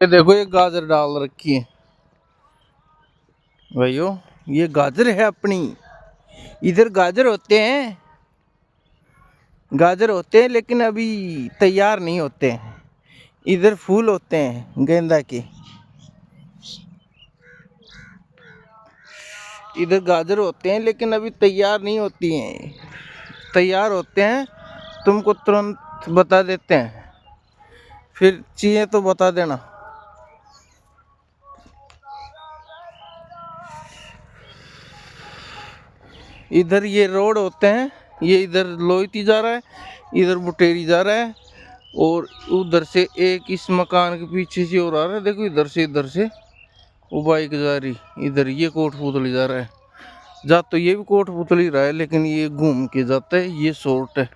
ये देखो ये गाजर डाल रखी है भाइयों, ये गाजर है अपनी। इधर गाजर होते हैं, गाजर होते हैं लेकिन अभी तैयार नहीं होते हैं। इधर फूल होते हैं गेंदा के। इधर गाजर होते हैं लेकिन अभी तैयार नहीं होती हैं। तैयार होते हैं तुमको तुरंत बता देते हैं, फिर चाहिए तो बता देना। इधर ये रोड होते हैं, ये इधर लोईती जा रहा है, इधर बुटेरी जा रहा है, और उधर से एक इस मकान के पीछे से और आ रहा है। देखो इधर से वो बाइक जा रही, इधर ये कोटपुतली जा रहा है। जा तो ये भी कोटपुतली रहा है लेकिन ये घूम के जाता है, ये शॉर्ट है।